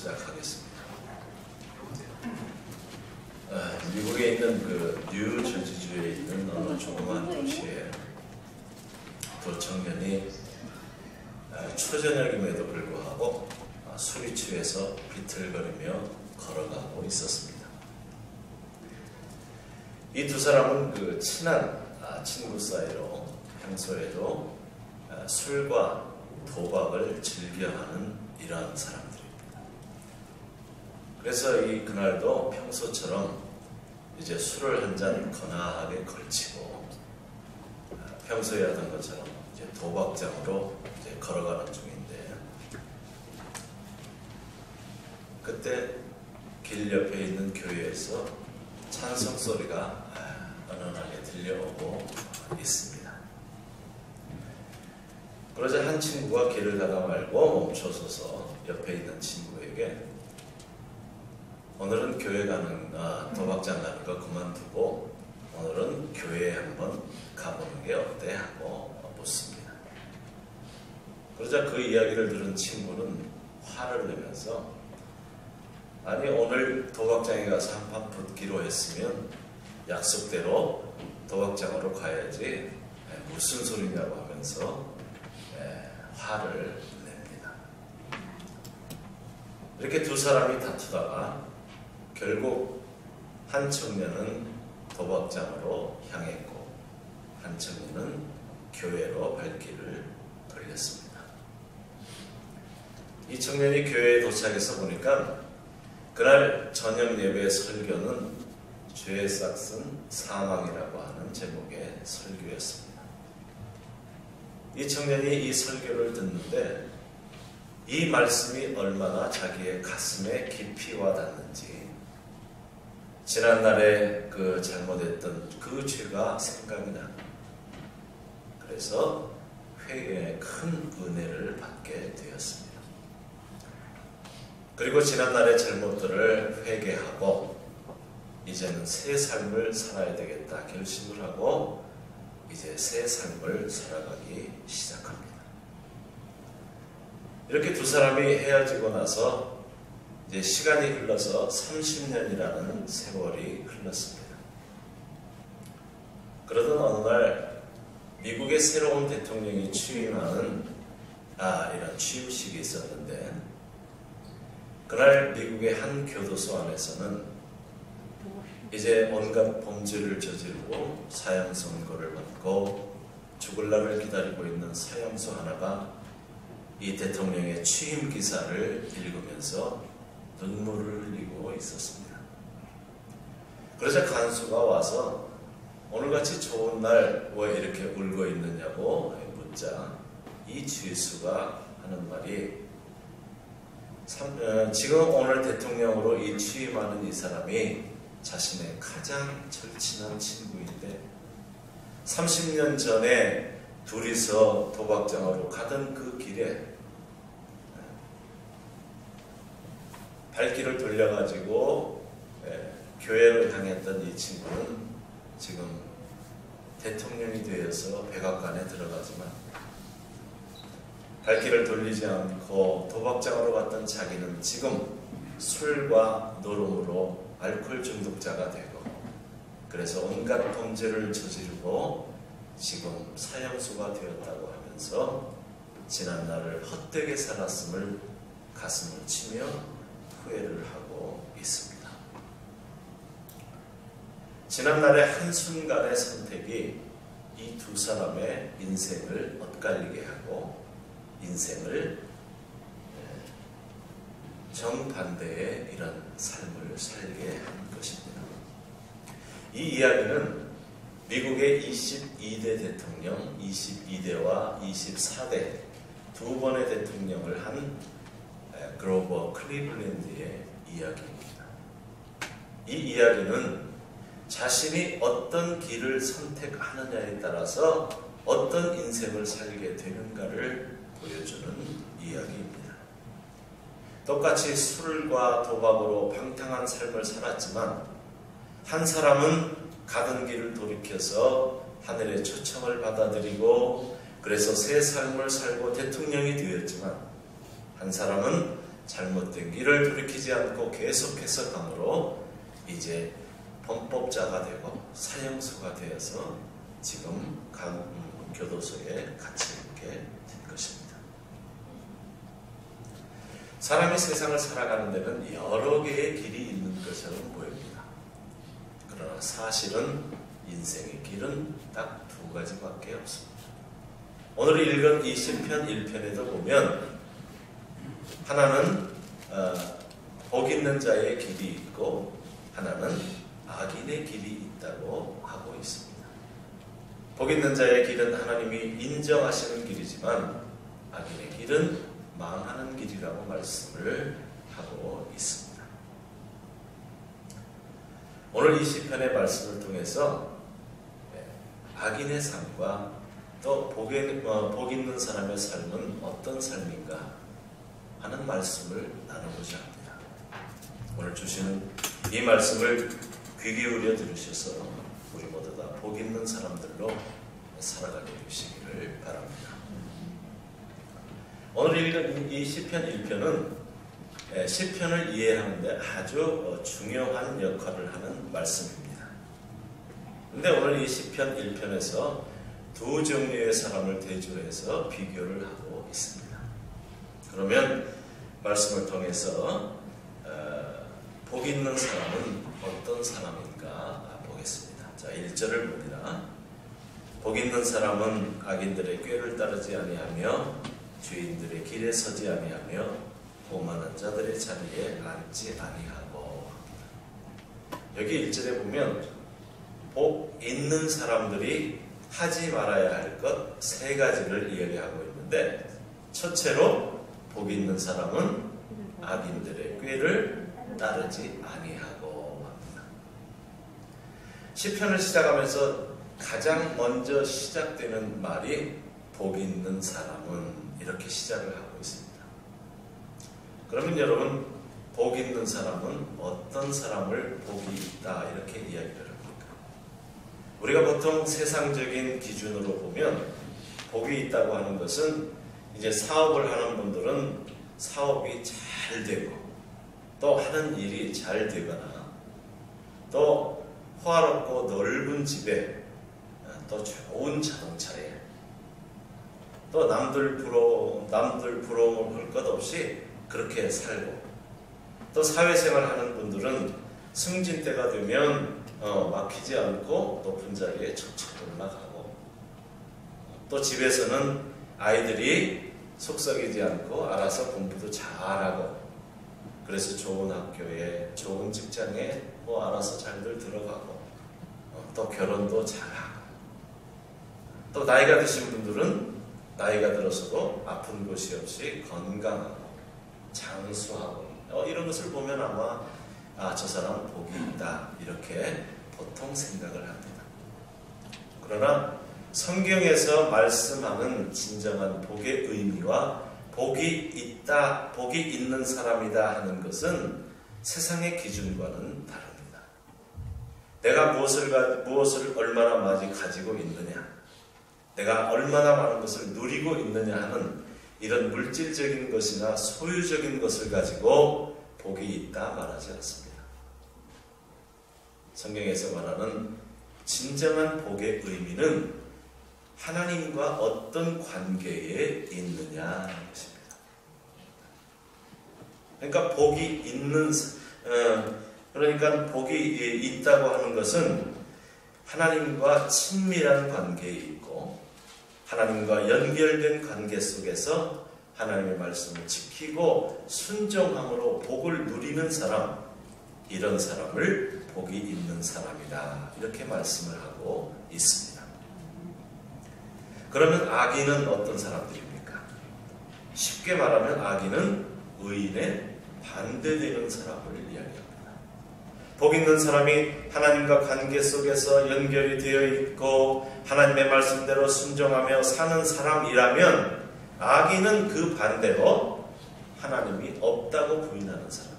시작하겠습니다. 미국에 있는 그 뉴저지주에 있는 어느 조그만 도시에 두 청년이 초저녁임에도 불구하고 술이 취해서 비틀거리며 걸어가고 있었습니다. 이 두 사람은 그 친한 친구 사이로 평소에도 술과 도박을 즐겨하는 이러한 사람들입니다. 그래서 그날도 평소처럼 이제 술을 한 잔 거나하게 걸치고 평소에 하던 것처럼 이제 도박장으로 이제 걸어가는 중인데, 그때 길 옆에 있는 교회에서 찬송 소리가 은은하게 들려오고 있습니다. 그러자 한 친구가 길을 가다 말고 멈춰서서 옆에 있는 친구에게 오늘은 교회 가는 도박장 가는 거 그만두고 오늘은 교회에 한번 가보는 게 어때? 하고 묻습니다. 그러자 그 이야기를 들은 친구는 화를 내면서 아니 오늘 도박장에 가서 한판 붙기로 했으면 약속대로 도박장으로 가야지 무슨 소리냐고 하면서 화를 냅니다. 이렇게 두 사람이 다투다가 결국 한 청년은 도박장으로 향했고 한 청년은 교회로 발길을 돌렸습니다. 이 청년이 교회에 도착해서 보니까 그날 저녁 예배 설교는 죄에 싹슨 사망이라고 하는 제목의 설교였습니다. 이 청년이 이 설교를 듣는데 이 말씀이 얼마나 자기의 가슴에 깊이 와닿는지 지난날에 그 잘못했던 그 죄가 생각이 나는, 그래서 회개에 큰 은혜를 받게 되었습니다. 그리고 지난날의 잘못들을 회개하고 이제는 새 삶을 살아야 되겠다 결심을 하고 이제 새 삶을 살아가기 시작합니다. 이렇게 두 사람이 헤어지고 나서 이제 시간이 흘러서 30년이라는 세월이 흘렀습니다. 그러던 어느 날 미국의 새로운 대통령이 취임하는 이런 취임식이 있었는데, 그날 미국의 한 교도소 안에서는 이제 온갖 범죄를 저지르고 사형 선고를 받고 죽을 날을 기다리고 있는 사형수 하나가 이 대통령의 취임 기사를 읽으면서 눈물을 흘리고 있었습니다. 그러자 간수가 와서 오늘같이 좋은 날 왜 이렇게 울고 있느냐고 묻자 이 죄수가 하는 말이 지금 오늘 대통령으로 이 취임하는 이 사람이 자신의 가장 절친한 친구인데 30년 전에 둘이서 도박장으로 가던 그 길에 발길을 돌려가지고 교회를 향했던 이 친구는 지금 대통령이 되어서 백악관에 들어가지만 발길을 돌리지 않고 도박장으로 갔던 자기는 지금 술과 노름으로 알코올 중독자가 되고 그래서 온갖 범죄를 저지르고 지금 사형수가 되었다고 하면서 지난날을 헛되게 살았음을 가슴을 치며 후회를 하고 있습니다. 지난날의 한순간의 선택이 이 두 사람의 인생을 엇갈리게 하고 인생을 정반대의 이런 삶을 살게 한 것입니다. 이 이야기는 미국의 22대 대통령, 22대와 24대 두 번의 대통령을 한 그로버 클리블랜드의 이야기입니다. 이 이야기는 자신이 어떤 길을 선택하느냐에 따라서 어떤 인생을 살게 되는가를 보여주는 이야기입니다. 똑같이 술과 도박으로 방탕한 삶을 살았지만 한 사람은 가던 길을 돌이켜서 하늘의 초청을 받아들이고 그래서 새 삶을 살고 대통령이 되었지만 한 사람은 잘못된 길을 돌이키지 않고 계속해서 강으로 이제 범법자가 되고 사형수가 되어서 지금 교도소에 갇혀 있게 된 것입니다. 사람이 세상을 살아가는 데는 여러 개의 길이 있는 것처럼 보입니다. 그러나 사실은 인생의 길은 딱 두 가지밖에 없습니다. 오늘 읽은 이 시편 1편에도 보면 하나는 복 있는 자의 길이 있고 하나는 악인의 길이 있다고 하고 있습니다. 복 있는 자의 길은 하나님이 인정하시는 길이지만 악인의 길은 망하는 길이라고 말씀을 하고 있습니다. 오늘 이 시편의 말씀을 통해서 악인의 삶과 또 복 있는 사람의 삶은 어떤 삶인가 하는 말씀을 나눠보자 합니다. 오늘 주시는 이 말씀을 귀 기울여 들으셔서 우리 모두 다 복 있는 사람들로 살아가게 되시기를 바랍니다. 오늘 읽은 이 시편 1편은 시편을 이해하는데 아주 중요한 역할을 하는 말씀입니다. 그런데 오늘 이 시편 1편에서 두 종류의 사람을 대조해서 비교를 하고 있습니다. 그러면 말씀을 통해서 복 있는 사람은 어떤 사람인가 보겠습니다. 자, 1절을 봅니다. 복 있는 사람은 악인들의 꾀를 따르지 아니하며 죄인들의 길에 서지 아니하며 오만한 자들의 자리에 앉지 아니하고. 여기 1절에 보면 복 있는 사람들이 하지 말아야 할 것 세 가지를 이야기하고 있는데, 첫째로 복 있는 사람은 악인들의 꾀를 따르지 아니하고 합니다. 시편을 시작하면서 가장 먼저 시작되는 말이 복 있는 사람은 이렇게 시작을 하고 있습니다. 그러면 여러분, 복 있는 사람은 어떤 사람을 복이 있다 이렇게 이야기를 합니까? 우리가 보통 세상적인 기준으로 보면 복이 있다고 하는 것은 이제 사업을 하는 분들은 사업이 잘 되고 또 하는 일이 잘 되거나 또 호화롭고 넓은 집에 또 좋은 자동차에 또 남들 부러움을 볼 것 없이 그렇게 살고, 또 사회생활 하는 분들은 승진 때가 되면 막히지 않고 높은 자리에 척척 올라가고, 또 집에서는 아이들이 속썩이지 않고 알아서 공부도 잘하고, 그래서 좋은 학교에 좋은 직장에 알아서 잘들 들어가고, 또 결혼도 잘하고, 또 나이가 드신 분들은 나이가 들어서도 아픈 곳이 없이 건강하고 장수하고, 이런 것을 보면 아마 저 사람 복이 있다 이렇게 보통 생각을 합니다. 그러나 성경에서 말씀하는 진정한 복의 의미와 복이 있다, 복이 있는 사람이다 하는 것은 세상의 기준과는 다릅니다. 내가 무엇을 얼마나 많이 가지고 있느냐, 내가 얼마나 많은 것을 누리고 있느냐 하는 이런 물질적인 것이나 소유적인 것을 가지고 복이 있다 말하지 않습니다. 성경에서 말하는 진정한 복의 의미는 하나님과 어떤 관계에 있느냐 하는 것입니다. 그러니까 복이 있다고 하는 것은 하나님과 친밀한 관계에 있고 하나님과 연결된 관계 속에서 하나님의 말씀을 지키고 순종함으로 복을 누리는 사람, 이런 사람을 복이 있는 사람이다 이렇게 말씀을 하고 있습니다. 그러면 악인은 어떤 사람들입니까? 쉽게 말하면 악인은 의인의 반대되는 사람을 이야기합니다. 복 있는 사람이 하나님과 관계 속에서 연결이 되어 있고 하나님의 말씀대로 순종하며 사는 사람이라면, 악인은 그 반대로 하나님이 없다고 부인하는 사람,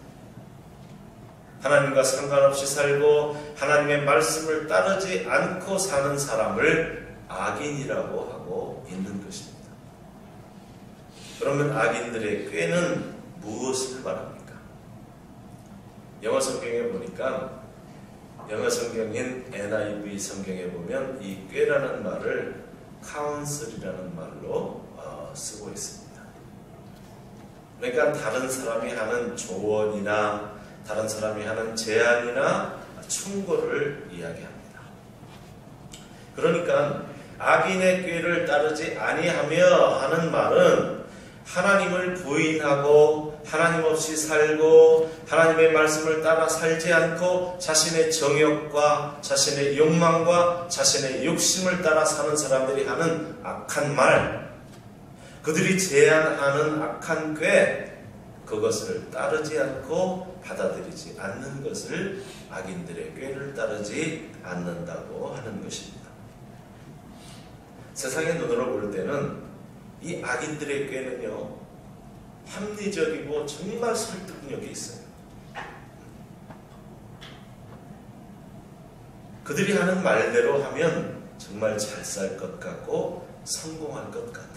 하나님과 상관없이 살고 하나님의 말씀을 따르지 않고 사는 사람을 악인이라고 하고 있는 것입니다. 그러면 악인들의 꾀는 무엇을 말합니까? 영어 성경에 보니까 영어 성경인 NIV 성경에 보면 이 꾀라는 말을 counsel이라는 말로 쓰고 있습니다. 그러니까 다른 사람이 하는 조언이나 다른 사람이 하는 제안이나 충고를 이야기합니다. 그러니까 악인의 꾀를 따르지 아니하며 하는 말은 하나님을 부인하고 하나님 없이 살고 하나님의 말씀을 따라 살지 않고 자신의 정욕과 자신의 욕망과 자신의 욕심을 따라 사는 사람들이 하는 악한 말, 그들이 제안하는 악한 꾀, 그것을 따르지 않고 받아들이지 않는 것을 악인들의 꾀를 따르지 않는다고 하는 것입니다. 세상의 눈으로 볼 때는 이 악인들의 꾀는요, 합리적이고 정말 설득력이 있어요. 그들이 하는 말대로 하면 정말 잘 살 것 같고 성공할 것 같아요.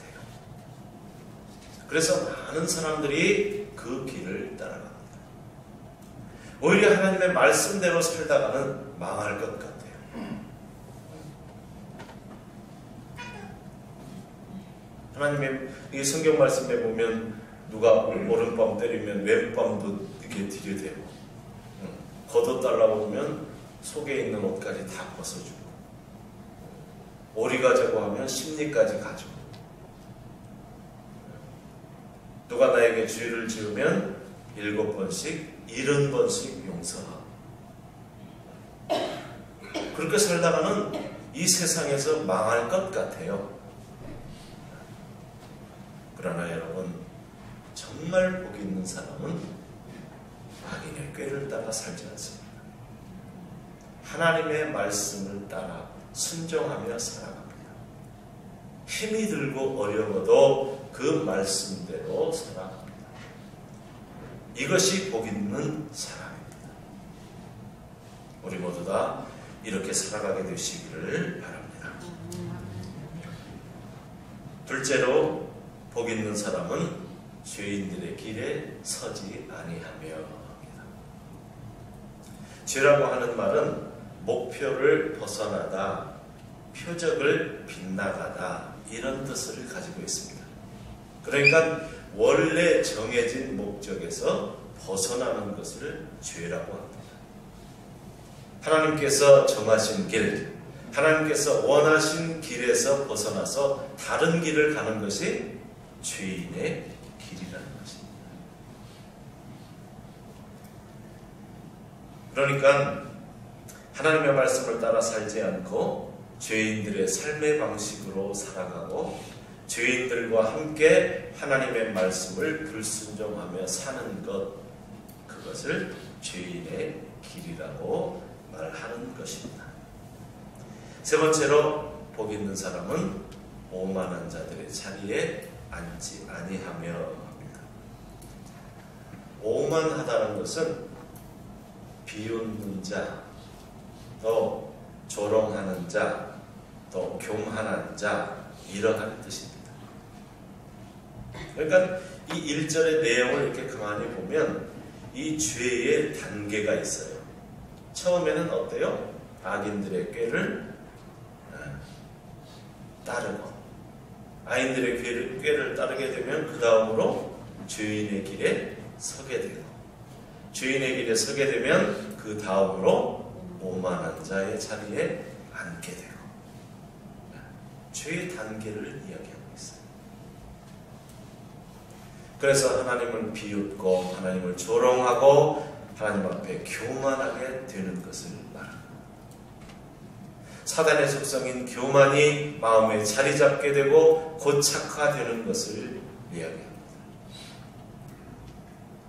그래서 많은 사람들이 그 길을 따라갑니다. 오히려 하나님의 말씀대로 살다가는 망할 것 같아요. 하나님의 이 성경 말씀에 보면 누가 오른밤 때리면 왼밤도 이렇게 들이대고 걷어달라고 하면 속에 있는 옷까지 다 벗어주고 오리 가자고 하면 심리까지 가지고 누가 나에게 죄를 지으면 7번씩 70번씩 용서하고 그렇게 살다가는 이 세상에서 망할 것 같아요. 그러나 여러분, 정말 복이 있는 사람은 악인의 꾀를 따라 살지 않습니다. 하나님의 말씀을 따라 순종하며 살아갑니다. 힘이 들고 어려워도 그 말씀대로 살아갑니다. 이것이 복 있는 사람입니다. 우리 모두 다 이렇게 살아가게 되시기를 바랍니다. 둘째로, 복 있는 사람은 죄인들의 길에 서지 아니하며 합니다. 죄라고 하는 말은 목표를 벗어나다, 표적을 빗나가다 이런 뜻을 가지고 있습니다. 그러니까 원래 정해진 목적에서 벗어나는 것을 죄라고 합니다. 하나님께서 정하신 길, 하나님께서 원하신 길에서 벗어나서 다른 길을 가는 것이 죄인의 길이라는 것입니다. 그러니까 하나님의 말씀을 따라 살지 않고 죄인들의 삶의 방식으로 살아가고 죄인들과 함께 하나님의 말씀을 불순종하며 사는 것, 그것을 죄인의 길이라고 말하는 것입니다. 세 번째로, 복 있는 사람은 오만한 자들의 자리에 앉지 아니하며 합니다. 오만하다는 것은 비웃는 자, 또 조롱하는 자, 또 교만한 자, 이러한 뜻입니다. 그러니까 이 1절의 내용을 이렇게 가만히 보면 이 죄의 단계가 있어요. 처음에는 어때요? 악인들의 꾀를 따르고 악인들의 꾀를 따르게 되면 그 다음으로 죄인의 길에 서게 되고 죄인의 길에 서게 되면 그 다음으로 오만한 자의 자리에 앉게 되고 죄의 단계를 이야기하고 있어요. 그래서 하나님을 비웃고 하나님을 조롱하고 하나님 앞에 교만하게 되는 것을 말합니다. 사단의 속성인 교만이 마음에 자리 잡게 되고 고착화되는 것을 이야기합니다.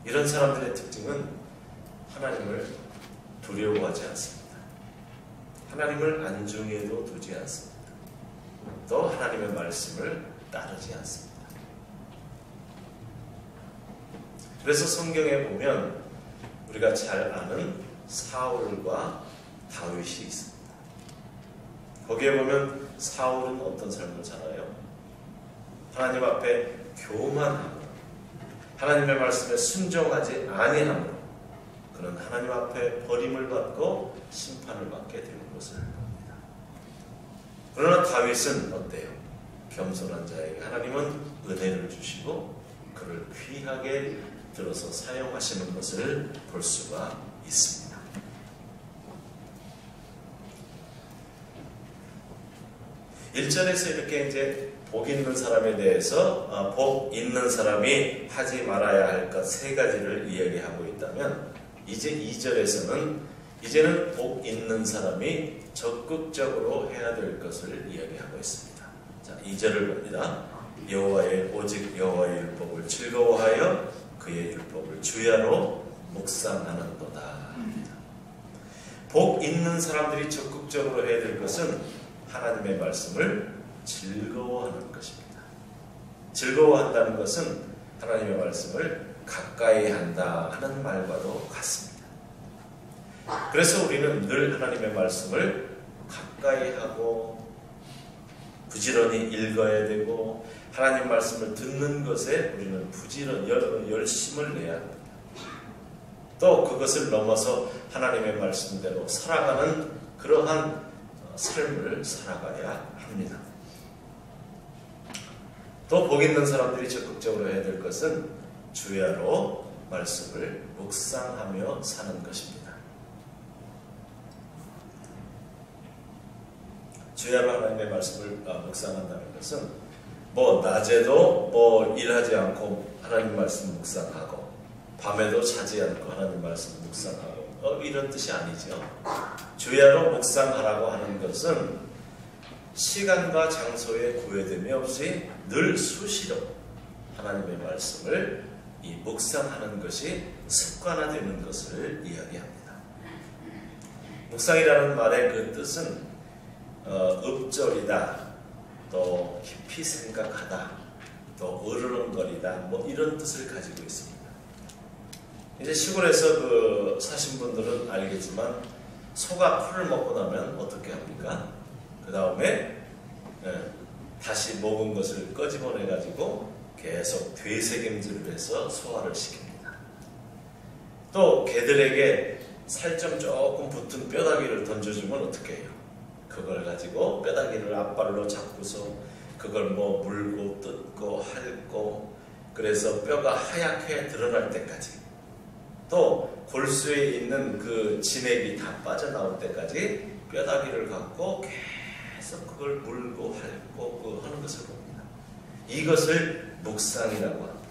이런 사람들의 특징은 하나님을 두려워하지 않습니다. 하나님을 안중에도 두지 않습니다. 또 하나님의 말씀을 따르지 않습니다. 그래서 성경에 보면 우리가 잘 아는 사울과 다윗이 있습니다. 거기에 보면 사울은 어떤 삶을 살아요? 하나님 앞에 교만하고 하나님의 말씀에 순종하지 아니함으로 그는 하나님 앞에 버림을 받고 심판을 받게 되는 것을 봅니다. 그러나 다윗은 어때요? 겸손한 자에게 하나님은 은혜를 주시고 그를 귀하게 들어서 사용하시는 것을 볼 수가 있습니다. (1절에서) 이렇게 이제 복 있는 사람에 대해서 복 있는 사람이 하지 말아야 할 것 세 가지를 이야기하고 있다면 이제 2절에서는 이제는 복 있는 사람이 적극적으로 해야 될 것을 이야기하고 있습니다. 자, 2절을 봅니다. 여호와의 오직 여호와의 율법을 즐거워하여 그의 율법을 주야로 묵상하는도다. 복 있는 사람들이 적극적으로 해야 될 것은 하나님의 말씀을 즐거워하는 것입니다. 즐거워한다는 것은 하나님의 말씀을 가까이 한다 하는 말과도 같습니다. 그래서 우리는 늘 하나님의 말씀을 가까이 하고 부지런히 읽어야 되고 하나님 말씀을 듣는 것에 우리는 부지런히 열심을 내야 합니다. 또 그것을 넘어서 하나님의 말씀대로 살아가는 그러한 삶을 살아가야 합니다. 또 복 있는 사람들이 적극적으로 해야 될 것은 주야로 말씀을 묵상하며 사는 것입니다. 주야로 하나님의 말씀을 묵상한다는 것은 낮에도 일하지 않고 하나님 말씀 묵상하고 밤에도 자지 않고 하나님 말씀 묵상하고 이런 뜻이 아니죠. 주야로 묵상하라고 하는 것은 시간과 장소에 구애됨이 없이 늘 수시로 하나님의 말씀을 묵상하는 것이 습관화되는 것을 이야기합니다. 묵상이라는 말의 그 뜻은 읍절이다, 또 깊이 생각하다, 또 으르렁거리다, 이런 뜻을 가지고 있습니다. 이제 시골에서 사신 분들은 알겠지만 소가 풀을 먹고 나면 어떻게 합니까? 그 다음에 다시 먹은 것을 끄집어내 가지고 계속 되새김질을 해서 소화를 시킵니다. 또 개들에게 살점 조금 붙은 뼈다귀를 던져주면 어떻게 해요? 그걸 가지고 뼈다귀를 앞발로 잡고서 그걸 물고 뜯고 핥고 그래서 뼈가 하얗게 드러날 때까지 또 골수에 있는 그 진액이 다 빠져나올 때까지 뼈다귀를 갖고 계속 그걸 물고 핥고 하는 것을 봅니다. 이것을 묵상이라고 합니다.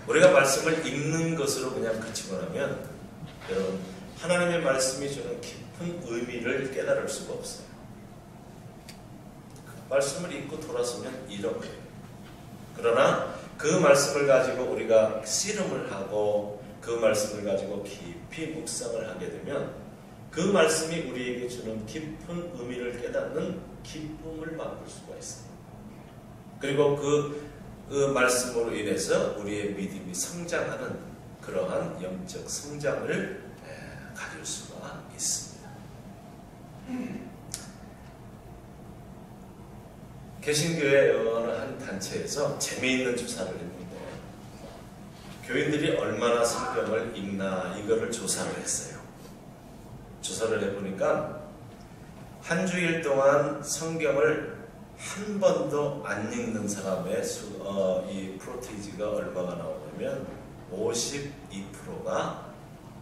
우리가 말씀을 읽는 것으로 그냥 그치고 나면 여러분 하나님의 말씀이 주는 깊은 의미를 깨달을 수가 없어요. 말씀을 읽고 돌아서면 잃어버려요. 그러나 그 말씀을 가지고 우리가 씨름을 하고 그 말씀을 가지고 깊이 묵상을 하게 되면 그 말씀이 우리에게 주는 깊은 의미를 깨닫는 기쁨을 맛볼 수가 있어요. 그리고 그 말씀으로 인해서 우리의 믿음이 성장하는 그러한 영적 성장을 가질 수가 있습니다. 개신교회 어느 한 단체에서 재미있는 조사를 했는데 교인들이 얼마나 성경을 읽나 이거를 조사를 했어요. 조사를 해보니까 한 주일 동안 성경을 한 번도 안 읽는 사람의 이 프로테이지가 얼마가 나오냐면 52%가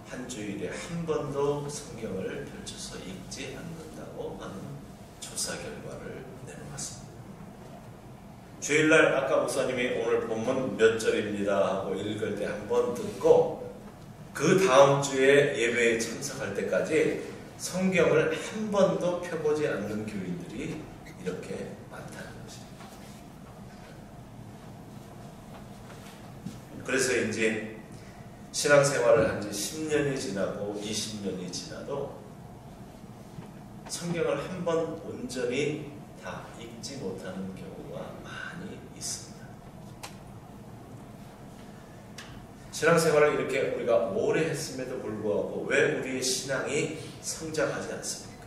한 주일에 한 번도 성경을 펼쳐서 읽지 않는다고 하는 조사 결과를 내놓았습니다. 주일날 아까 목사님이 오늘 본문 몇 절입니다 하고 읽을 때 한 번 듣고 그 다음 주에 예배에 참석할 때까지 성경을 한 번도 펴보지 않는 교인들이 이렇게 많다는 것입니다. 그래서 이제 신앙생활을 한 지 10년이 지나고 20년이 지나도 성경을 한 번 온전히 다 읽지 못하는 경우가 많이 있습니다. 신앙생활을 이렇게 우리가 오래 했음에도 불구하고 왜 우리의 신앙이 성장하지 않습니까?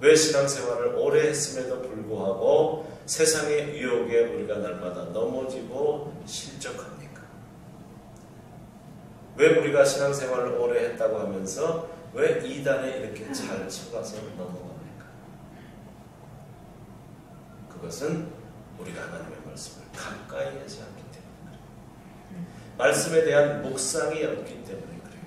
왜 신앙생활을 오래 했음에도 불구하고 세상의 유혹에 우리가 날마다 넘어지고 실족합니까? 왜 우리가 신앙생활을 오래 했다고 하면서 왜 이단에 이렇게 잘 속아서 넘어갑니까? 그것은 우리가 하나님의 말씀을 가까이 하지 않기 때문에, 말씀에 대한 묵상이 없기 때문에 그래요.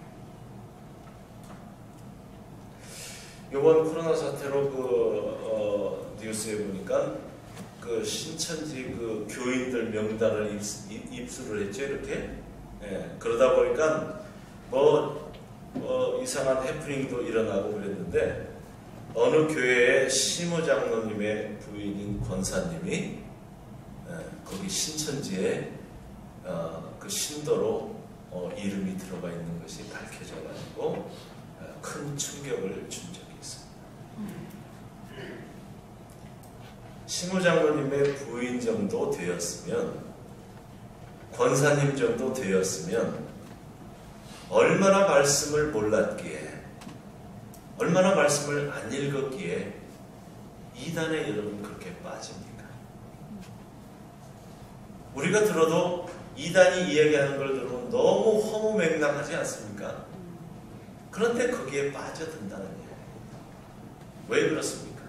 이번 코로나 사태로 뉴스에 보니까 신천지 교인들 명단을 입수를 했죠, 이렇게. 예, 그러다 보니까 이상한 해프닝도 일어나고 그랬는데, 어느 교회의 시무장로님의 부인인 권사님이 거기 신천지에 그 신도로 이름이 들어가 있는 것이 밝혀져가지고 큰 충격을 준 적이 있습니다. 시무장로님의 부인 정도 되었으면, 권사님 정도 되었으면 얼마나 말씀을 몰랐기에, 얼마나 말씀을 안 읽었기에 이단에 여러분 그렇게 빠집니까? 우리가 들어도 이단이 이야기하는 걸 들으면 너무 허무맹랑하지 않습니까? 그런데 거기에 빠져든다는 얘기예요. 왜 그렇습니까?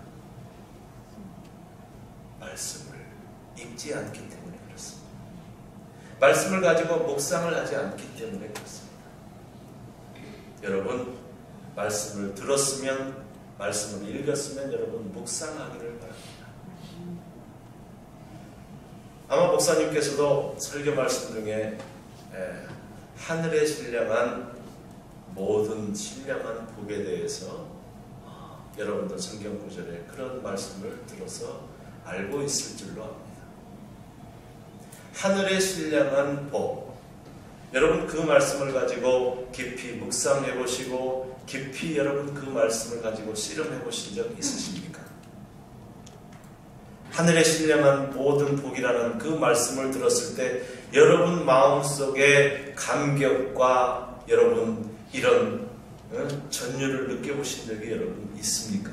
말씀을 읽지 않기 때문에 그렇습니다. 말씀을 가지고 묵상을 하지 않기 때문에 그렇습니다. 여러분, 말씀을 들었으면, 말씀을 읽었으면 여러분 묵상하기를 바랍니다. 아마 목사님께서도 설교 말씀 중에 하늘에 신령한 모든 신령한 복에 대해서 여러분도 성경 구절에 그런 말씀을 들어서 알고 있을 줄로 압니다. 하늘에 신령한 복, 여러분 그 말씀을 가지고 깊이 묵상해 보시고 깊이 여러분 그 말씀을 가지고 실험해 보신 적 있으십니까? 하늘에 신령한 모든 복이라는 그 말씀을 들었을 때 여러분 마음속에 감격과 여러분 이런 전율을 느껴보신 적이 여러분 있습니까?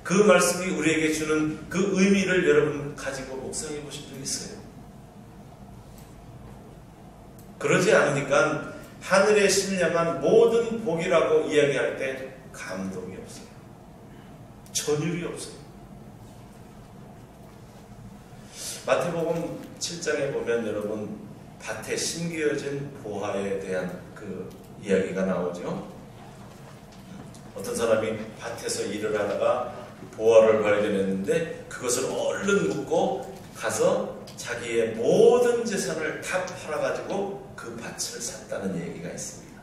그 말씀이 우리에게 주는 그 의미를 여러분 가지고 묵상해 보신 적 있어요? 그러지 않으니까 하늘에 신령한 모든 복이라고 이야기할 때 감동이 없어요. 전율이 없어요. 마태복음 7장에 보면 여러분 밭에 심겨진 보화에 대한 그 이야기가 나오죠. 어떤 사람이 밭에서 일을 하다가 보화를 발견했는데 그것을 얼른 묻고 가서 자기의 모든 재산을 다 팔아가지고 그 밭을 샀다는 얘기가 있습니다.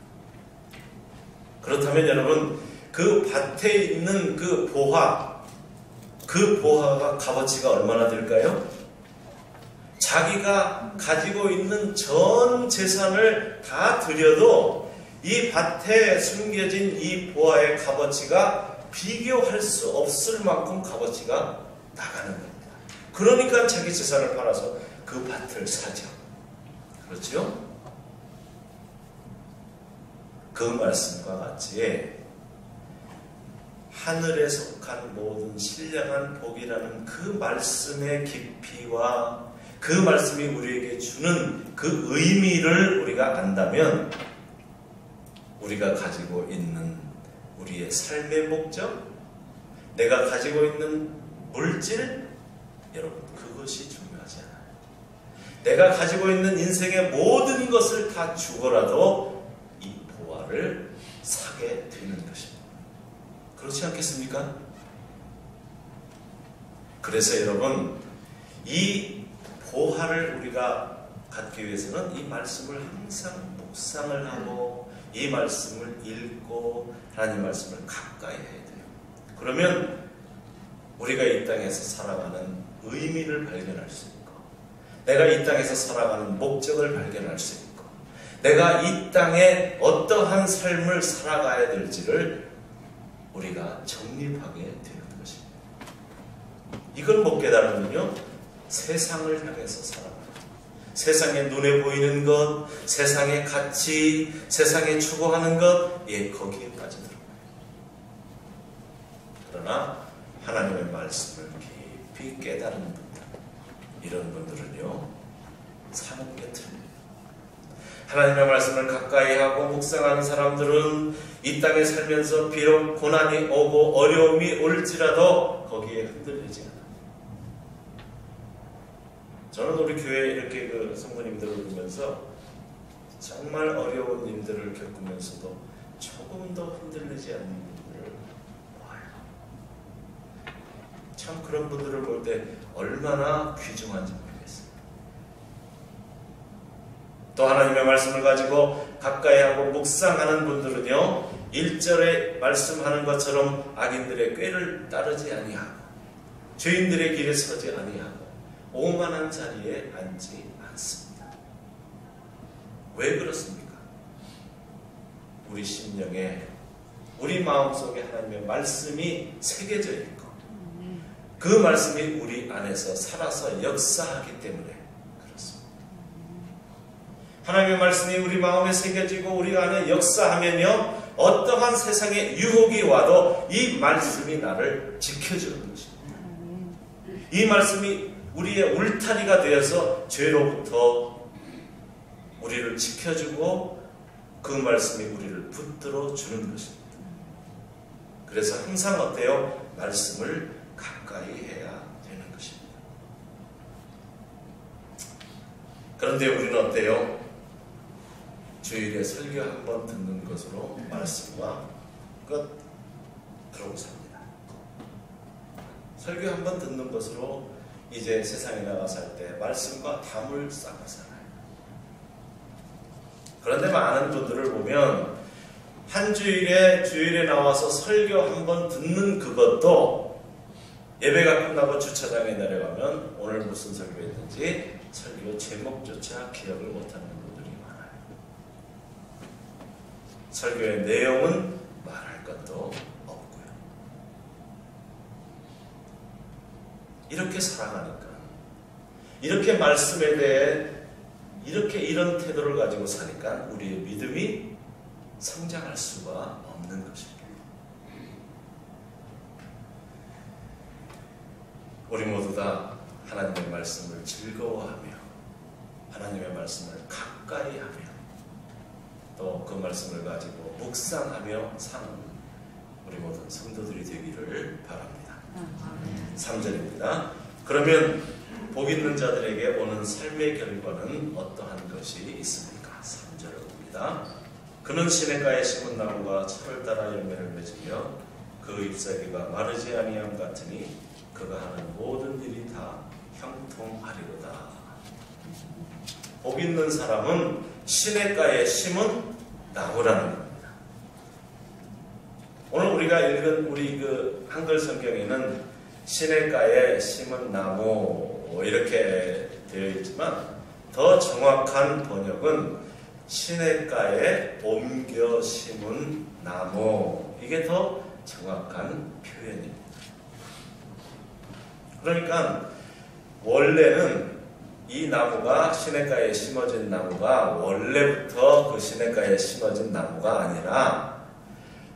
그렇다면 여러분 그 밭에 있는 그 보화가 값어치가 얼마나 될까요? 자기가 가지고 있는 전 재산을 다 들여도 이 밭에 숨겨진 이 보화의 값어치가 비교할 수 없을 만큼 값어치가 나가는 겁니다. 그러니까 자기 재산을 팔아서 그 밭을 사죠. 그렇죠? 그 말씀과 같이 하늘에 속한 모든 신령한 복이라는 그 말씀의 깊이와 그 말씀이 우리에게 주는 그 의미를 우리가 안다면 우리가 가지고 있는 우리의 삶의 목적, 내가 가지고 있는 물질, 여러분 그것이 중요하지 않아요. 내가 가지고 있는 인생의 모든 것을 다 주고라도 이 보화를 사게 되는 것입니다. 그렇지 않겠습니까? 그래서 여러분 이 보화를 우리가 갖기 위해서는 이 말씀을 항상 묵상을 하고 이 말씀을 읽고 하나님 말씀을 가까이 해야 돼요. 그러면 우리가 이 땅에서 살아가는 의미를 발견할 수 있고 내가 이 땅에서 살아가는 목적을 발견할 수 있고 내가 이 땅에 어떠한 삶을 살아가야 될지를 우리가 정립하게 되는 것입니다. 이걸 못 깨달으면요 세상을 향해서 살아가요. 세상에 눈에 보이는 것, 세상의 가치, 세상에 추구하는 것, 거기에 빠져들어가요. 그러나 하나님의 말씀을 깊이 깨달은 분들, 이런 분들은요 사는 게 틀려요. 하나님의 말씀을 가까이 하고 묵상하는 사람들은 이 땅에 살면서 비록 고난이 오고 어려움이 올지라도 거기에 흔들리지 않아요. 저는 우리 교회 이렇게 그 성도님들을 보면서 정말 어려운 일들을 겪으면서도 조금 더 흔들리지 않는 분들을 봐요. 참 그런 분들을 볼 때 얼마나 귀중한지 모르겠어요. 또 하나님의 말씀을 가지고 가까이 하고 묵상하는 분들은요 1절에 말씀하는 것처럼 악인들의 꾀를 따르지 아니하고 죄인들의 길에 서지 아니하고 오만한 자리에 앉지 않습니다. 왜 그렇습니까? 우리 심령에 우리 마음속에 하나님의 말씀이 새겨져 있고 그 말씀이 우리 안에서 살아서 역사하기 때문에 그렇습니다. 하나님의 말씀이 우리 마음에 새겨지고 우리 안에 역사하면요 어떠한 세상의 유혹이 와도 이 말씀이 나를 지켜주는 것입니다. 이 말씀이 우리의 울타리가 되어서 죄로부터 우리를 지켜주고 그 말씀이 우리를 붙들어 주는 것입니다. 그래서 항상 어때요? 말씀을 가까이 해야 되는 것입니다. 그런데 우리는 어때요? 주일에 설교 한번 듣는 것으로 말씀과 끝 그러고 삽니다. 설교 한번 듣는 것으로 이제 세상에 나가 살 때 말씀과 담을 쌓아 살아요. 그런데 많은 분들을 보면 한 주일에 나와서 설교 한번 듣는 그것도 예배가 끝나고 주차장에 내려가면 오늘 무슨 설교했는지 설교 제목조차 기억을 못하는 분들이 많아요. 설교의 내용은 말할 것도 없고요. 이렇게 살아가니까 이렇게 말씀에 대해 이런 태도를 가지고 사니까 우리의 믿음이 성장할 수가 없는 것입니다. 우리 모두 다 하나님의 말씀을 즐거워하며 하나님의 말씀을 가까이 하며 또 그 말씀을 가지고 묵상하며 사는 우리 모든 성도들이 되기를 바랍니다. 3절입니다. 그러면 복 있는 자들에게 오는 삶의 결과는 어떠한 것이 있습니까? 3절을 봅니다. 그는 시냇가에 심은 나무가 철을 따라 열매를 맺으며 그 잎사귀가 마르지 아니함 같으니 그가 하는 모든 일이 다 형통하리로다. 복 있는 사람은 시냇가에 심은 나무라는 겁니다. 오늘 우리가 읽은 우리 그 한글 성경에는 시냇가에 심은 나무 이렇게 되어 있지만 더 정확한 번역은 시냇가에 옮겨 심은 나무, 이게 더 정확한 표현입니다. 그러니까 원래는 이 나무가 시냇가에 심어진 나무가 원래부터 그 시냇가에 심어진 나무가 아니라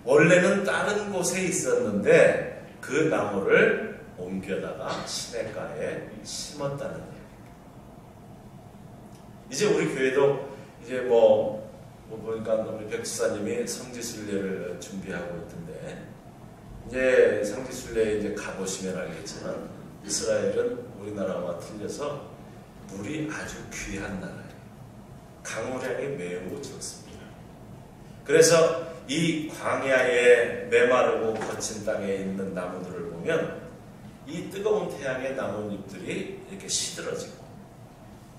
원래는 다른 곳에 있었는데 그 나무를 옮겨다가 시냇가에 심었다는 얘기입니다. 이제 우리 교회도 이제 뭐 보니까 우리 백지사님이 성지순례를 준비하고 있던데 이제 성지순례에 이제 가보시면 알겠지만 이스라엘은 우리나라와 틀려서 물이 아주 귀한 나라예요. 강우량이 매우 적습니다. 그래서 이 광야에 메마르고 거친 땅에 있는 나무들을 보면 이 뜨거운 태양의 나뭇잎들이 이렇게 시들어지고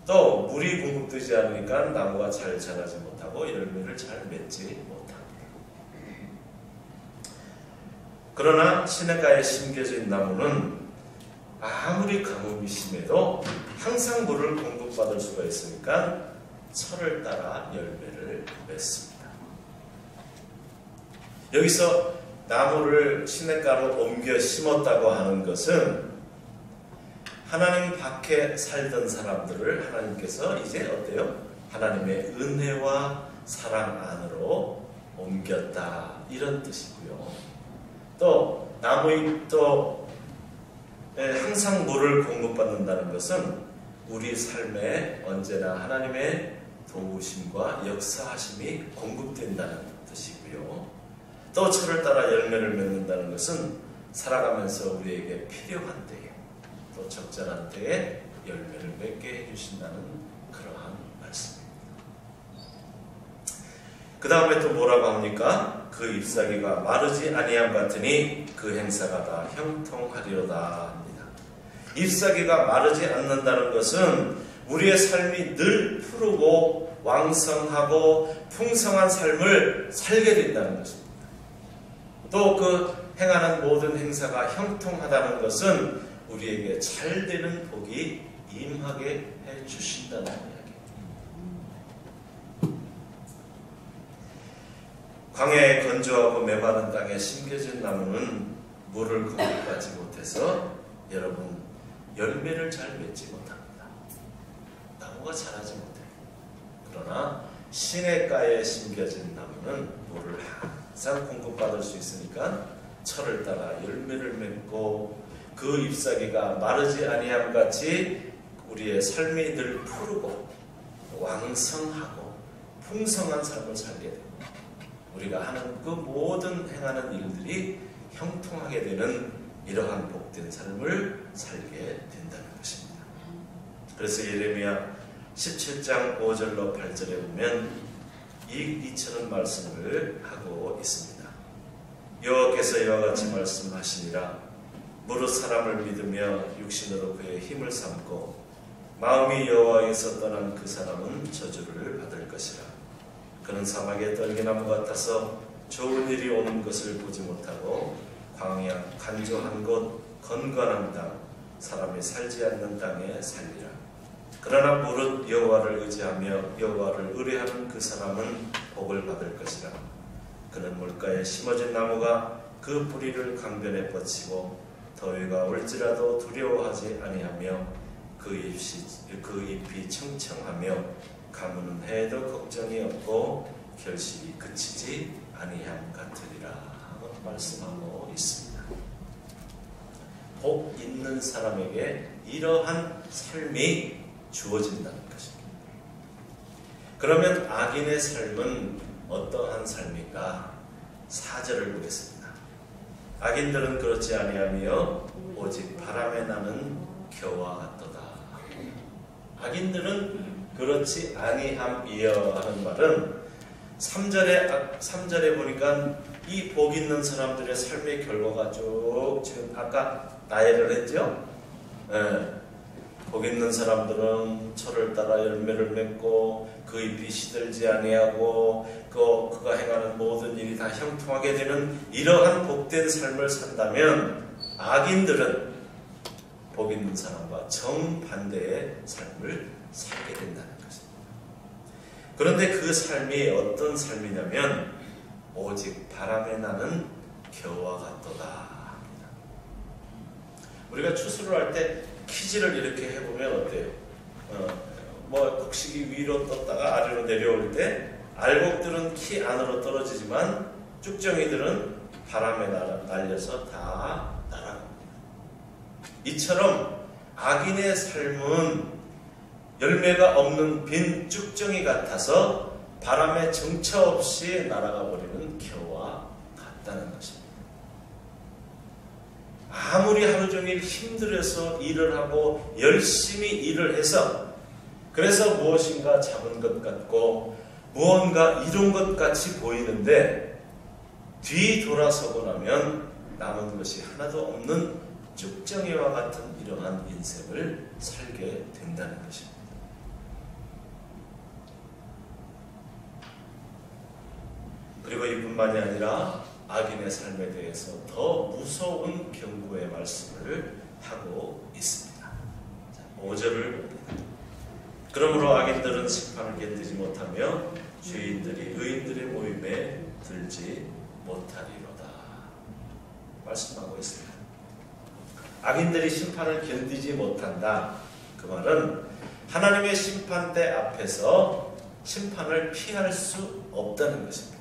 또 물이 공급되지 않으니까 나무가 잘 자라지 못하고 열매를 잘 맺지 못합니다. 그러나 시냇가에 심겨진 나무는 아무리 가뭄이 심해도 항상 물을 공급받을 수가 있으니까 철을 따라 열매를 맺습니다. 여기서 나무를 시냇가로 옮겨 심었다고 하는 것은 하나님 밖에 살던 사람들을 하나님께서 이제 어때요? 하나님의 은혜와 사랑 안으로 옮겼다, 이런 뜻이고요. 또 나무잎도 항상 물을 공급받는다는 것은 우리 삶에 언제나 하나님의 도우심과 역사하심이 공급된다는 뜻이고요. 또 철을 따라 열매를 맺는다는 것은 살아가면서 우리에게 필요한 때에 또 적절한 때에 열매를 맺게 해주신다는 그러한 말씀입니다. 그 다음에 또 뭐라고 합니까? 그 잎사귀가 마르지 아니함 같으니 그 행사가 다 형통하리로다 합니다. 잎사귀가 마르지 않는다는 것은 우리의 삶이 늘 푸르고 왕성하고 풍성한 삶을 살게 된다는 것입니다. 또 그 행하는 모든 행사가 형통하다는 것은 우리에게 잘 되는 복이 임하게 해 주신다는 이야기입니다. 광야의 건조하고 메마른 땅에 심겨진 나무는 물을 공급받지 못해서 여러분 열매를 잘 맺지 못합니다. 나무가 자라지 못해요. 그러나 시냇가에 심겨진 나무는 물을 항상 공급받을 수 있으니까 철을 따라 열매를 맺고 그 잎사귀가 마르지 아니함 같이 우리의 삶이 늘 푸르고 왕성하고 풍성한 삶을 살게 됩니다. 우리가 하는 그 모든 행하는 일들이 형통하게 되는 이러한 복된 삶을 살게 된다는 것입니다. 그래서 예레미야 17장 5절로 8절에 보면 이처럼 말씀을 하고 있습니다. 여호와께서 이와 같이 말씀하시니라. 무릇 사람을 믿으며 육신으로 그의 힘을 삼고 마음이 여호와에서 떠난 그 사람은 저주를 받을 것이라. 그는 사막의 떨기나무 같아서 좋은 일이 오는 것을 보지 못하고 광야 간조한 곳 건건한 땅 사람이 살지 않는 땅에 살리라. 그러나 무릇 여호와를 의지하며 여호와를 의뢰하는 그 사람은 복을 받을 것이라. 그는 물가에 심어진 나무가 그 뿌리를 강변에 뻗치고 더위가 올지라도 두려워하지 아니하며 그 잎이 청청하며 가무는 해도 걱정이 없고 결실이 그치지 아니함 같으리라 말씀하고 있습니다. 복 있는 사람에게 이러한 삶이 주어진다는 것입니다. 그러면 악인의 삶은 어떠한 삶인가? 4절을 보겠습니다. 악인들은 그렇지 아니하며 오직 바람에 나는 겨와 같도다. 악인들은 그렇지 아니함이여 하는 말은 3절에 보니까 이 복 있는 사람들의 삶의 결과가 쭉 지금 아까 나열을 했죠. 복 있는 사람들은 철을 따라 열매를 맺고 그 잎이 시들지 아니하고 그가 행하는 모든 일이 다 형통하게 되는 이러한 복된 삶을 산다면, 악인들은 복 있는 사람과 정반대의 삶을 살게 된다는 것입니다. 그런데 그 삶이 어떤 삶이냐면 오직 바람에 나는 겨와 같도다. 우리가 추수를 할 때 키즈를 이렇게 해보면 어때요? 곡식이 위로 떴다가 아래로 내려올 때 알곡들은 키 안으로 떨어지지만 쭉정이들은 바람에 날려서 다 날아갑니다. 이처럼 악인의 삶은 열매가 없는 빈 쭉정이 같아서 바람에 정처 없이 날아가 버리는 겨와 같다는 것입니다. 아무리 하루 종일 힘들어서 일을 하고 열심히 일을 해서 그래서 무엇인가 잡은 것 같고 무언가 이룬 것 같이 보이는데 뒤돌아서고 나면 남은 것이 하나도 없는 쭉정이와 같은 이러한 인생을 살게 된다는 것입니다. 그리고 이뿐만이 아니라 악인의 삶에 대해서 더 무서운 경고의 말씀을 하고 있습니다. 5절을 봅니다. 그러므로 악인들은 심판을 견디지 못하며 죄인들이 의인들의 모임에 들지 못하리로다 말씀하고 있습니다. 악인들이 심판을 견디지 못한다. 그 말은 하나님의 심판대 앞에서 심판을 피할 수 없다는 것입니다.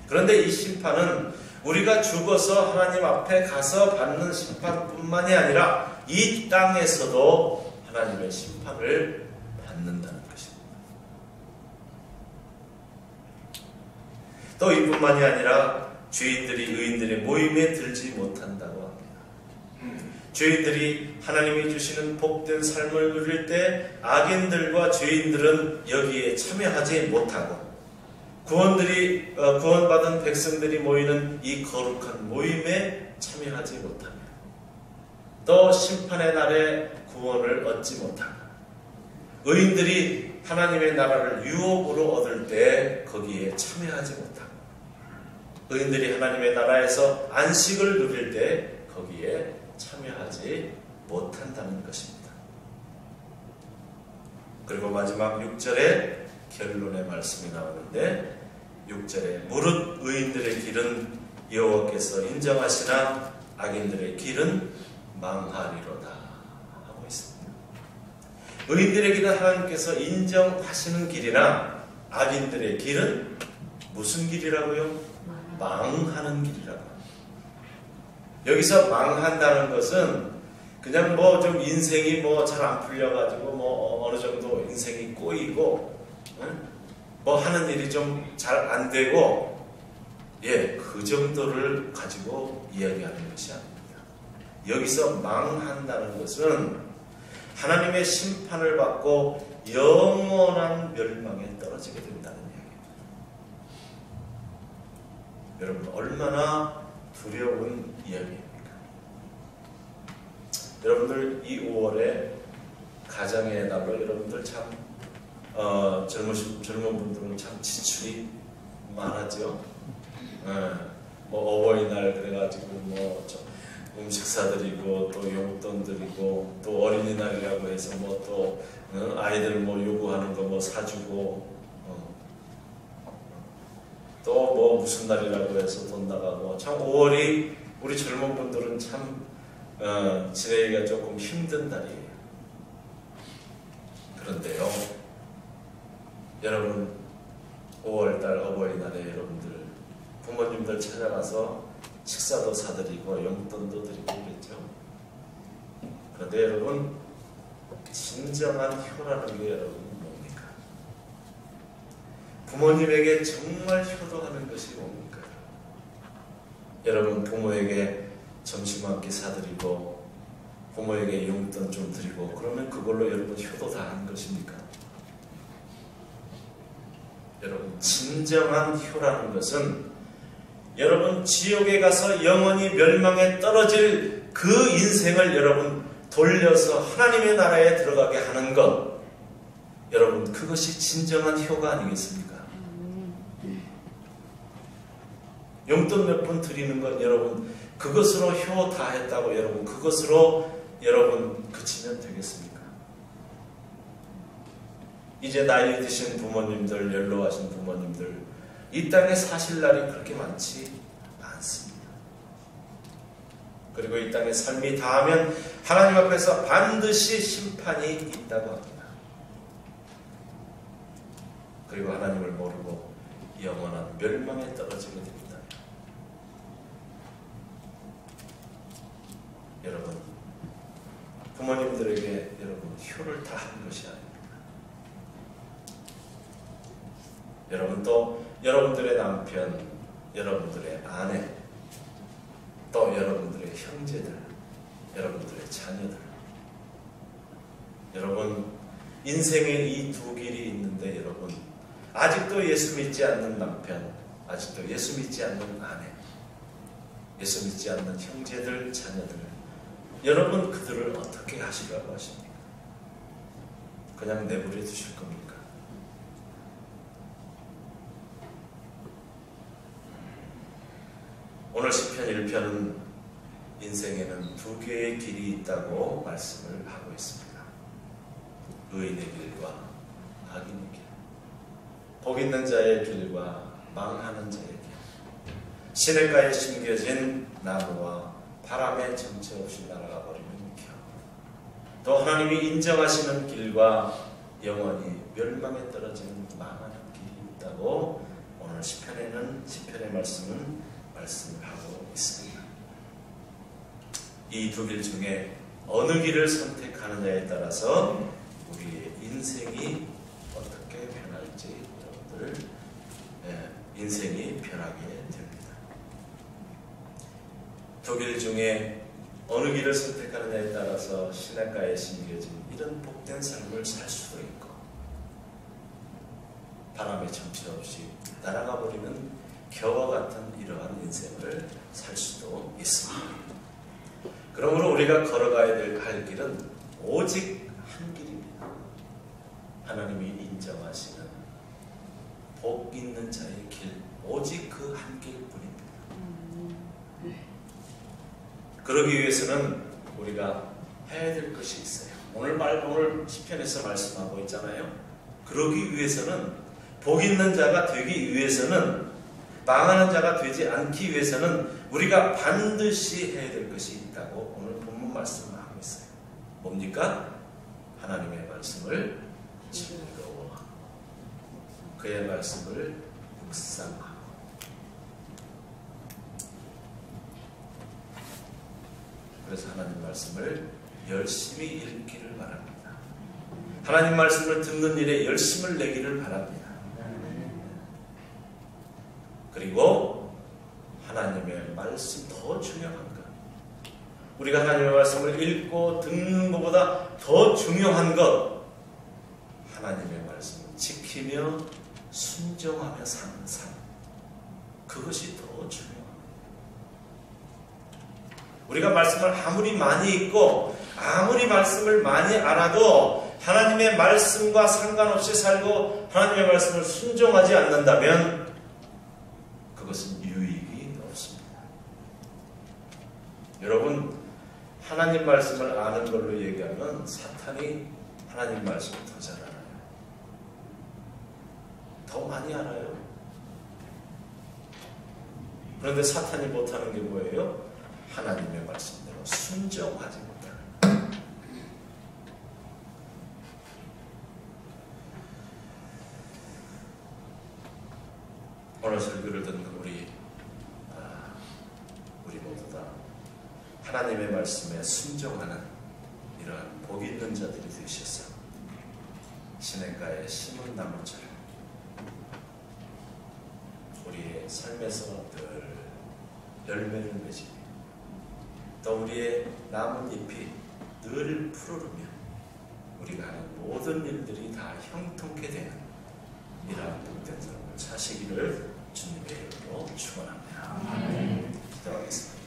그런데 이 심판은 우리가 죽어서 하나님 앞에 가서 받는 심판뿐만이 아니라 이 땅에서도 하나님의 심판을 받는다는 것입니다. 또 이뿐만이 아니라 죄인들이 의인들의 모임에 들지 못한다고 합니다. 죄인들이 하나님이 주시는 복된 삶을 누릴 때 악인들과 죄인들은 여기에 참여하지 못하고 구원받은 백성들이 모이는 이 거룩한 모임에 참여하지 못하며 또 심판의 날에 구원을 얻지 못하고 의인들이 하나님의 나라를 유업으로 얻을 때 거기에 참여하지 못하고 의인들이 하나님의 나라에서 안식을 누릴 때 거기에 참여하지 못한다는 것입니다. 그리고 마지막 6절에 결론의 말씀이 나오는데 6절에 무릇 의인들의 길은 여호와께서 인정하시나 악인들의 길은 망하리로다 하고 있습니다. 의인들의 길은 하나님께서 인정하시는 길이나 악인들의 길은 무슨 길이라고요? 망하는 길이라고. 여기서 망한다는 것은 그냥 뭐 좀 인생이 뭐 잘 안 풀려가지고 뭐 어느 정도 인생이 꼬이고 뭐 하는 일이 좀 잘 안 되고 그 정도를 가지고 이야기하는 것이 아닙니다. 여기서 망한다는 것은 하나님의 심판을 받고 영원한 멸망에 떨어지게 된다는 이야기입니다. 여러분 얼마나 두려운 이야기입니까? 여러분들 이 5월에 가정의 날로 여러분들 참 젊은 분들은 참 지출이 많았죠. 뭐 어버이날 그래가지고 뭐 음식 사드리고 또 용돈 드리고 또 어린이날이라고 해서 뭐 또 아이들 뭐 요구하는 거 뭐 사주고 또 뭐 무슨 날이라고 해서 돈 나가고 참 5월이 우리 젊은 분들은 참 지내기가 조금 힘든 날이에요. 그런데요, 여러분 5월달 어버이날에 여러분들 부모님들 찾아가서 식사도 사드리고 용돈도 드리고 그랬죠. 그런데 여러분 진정한 효라는 게 여러분 뭡니까? 부모님에게 정말 효도하는 것이 뭡니까? 여러분 부모에게 점심 한 끼 사드리고 부모에게 용돈 좀 드리고 그러면 그걸로 여러분 효도 다 하는 것입니까? 여러분 진정한 효라는 것은 여러분 지옥에 가서 영원히 멸망에 떨어질 그 인생을 여러분 돌려서 하나님의 나라에 들어가게 하는 것, 여러분 그것이 진정한 효가 아니겠습니까? 용돈 몇 푼 드리는 것 여러분 그것으로 효 다 했다고 여러분 그것으로 여러분 그치면 되겠습니까? 이제 나이 드신 부모님들, 연로하신 부모님들 이 땅에 사실 날이 그렇게 많지 않습니다. 그리고 이 땅에 삶이 다하면 하나님 앞에서 반드시 심판이 있다고 합니다. 그리고 하나님을 모르고 영원한 멸망에 떨어지게 됩니다. 여러분 부모님들에게 여러분 효를 다 하는 것이 아닙니다. 여러분 또 여러분들의 남편, 여러분들의 아내, 또 여러분들의 형제들, 여러분들의 자녀들, 여러분 인생에 이 두 길이 있는데 여러분 아직도 예수 믿지 않는 남편, 아직도 예수 믿지 않는 아내, 예수 믿지 않는 형제들, 자녀들, 여러분 그들을 어떻게 하시라고 하십니까? 그냥 내버려 두실 겁니까? 오늘 시편 1편은 인생에는 두 개의 길이 있다고 말씀을 하고 있습니다. 의인의 길과 악인의 길, 복 있는 자의 길과 망하는 자의 길, 시냇가에 심겨진 나무와 바람에 정처 없이 날아가 버리는 길, 또 하나님이 인정하시는 길과 영원히 멸망에 떨어지는 망하는 길이 있다고 오늘 시편의 말씀은 말씀하고 있습니다. 이 두 길 중에 어느 길을 선택하느냐에 따라서 우리의 인생이 어떻게 변할지 여러분들 인생이 변하게 됩니다. 두 길 중에 어느 길을 선택하느냐에 따라서 시냇가에 심겨진 이런 복된 삶을 살 수도 있고 바람에 정처없이 날아가 버리는 겨와 같은 이러한 인생을 살 수도 있습니다. 그러므로 우리가 걸어가야 될 갈 길은 오직 한 길입니다. 하나님이 인정하시는 복 있는 자의 길, 오직 그 한 길뿐입니다. 그러기 위해서는 우리가 해야 될 것이 있어요. 오늘 시편에서 말씀하고 있잖아요. 그러기 위해서는 복 있는 자가 되기 위해서는 망하는 자가 되지 않기 위해서는 우리가 반드시 해야 될 것이 있다고 오늘 본문 말씀을 하고 있어요. 뭡니까? 하나님의 말씀을 즐거워하고 그의 말씀을 묵상하고 그래서 하나님 말씀을 열심히 읽기를 바랍니다. 하나님 말씀을 듣는 일에 열심을 내기를 바랍니다. 그리고 하나님의 말씀 더 중요한 것, 우리가 하나님의 말씀을 읽고 듣는 것보다 더 중요한 것, 하나님의 말씀을 지키며 순종하며 사는 삶, 그것이 더 중요합니다. 우리가 말씀을 아무리 많이 읽고 아무리 말씀을 많이 알아도 하나님의 말씀과 상관없이 살고 하나님의 말씀을 순종하지 않는다면 그것은 유익이 없습니다. 여러분, 하나님 말씀을 아는 걸로 얘기하면 사탄이 하나님 말씀을 더 잘 알아요. 더 많이 알아요. 그런데 사탄이 못하는 게 뭐예요? 하나님의 말씀대로 순종하지 못하는 거예요. 오늘 설교를 듣는 우리 모두 다 하나님의 말씀에 순종하는 이러한 복 있는 자들이 되셔서 시냇가에 심은 나무처럼 우리의 삶에서 늘 열매를 맺으며 또 우리의 남은 잎이 늘 푸르르며 우리가 하는 모든 일들이 다 형통케 되는 이러한 복된 삶을 사시기를 주님의 이름으로 축원합니다. 기도하겠습니다.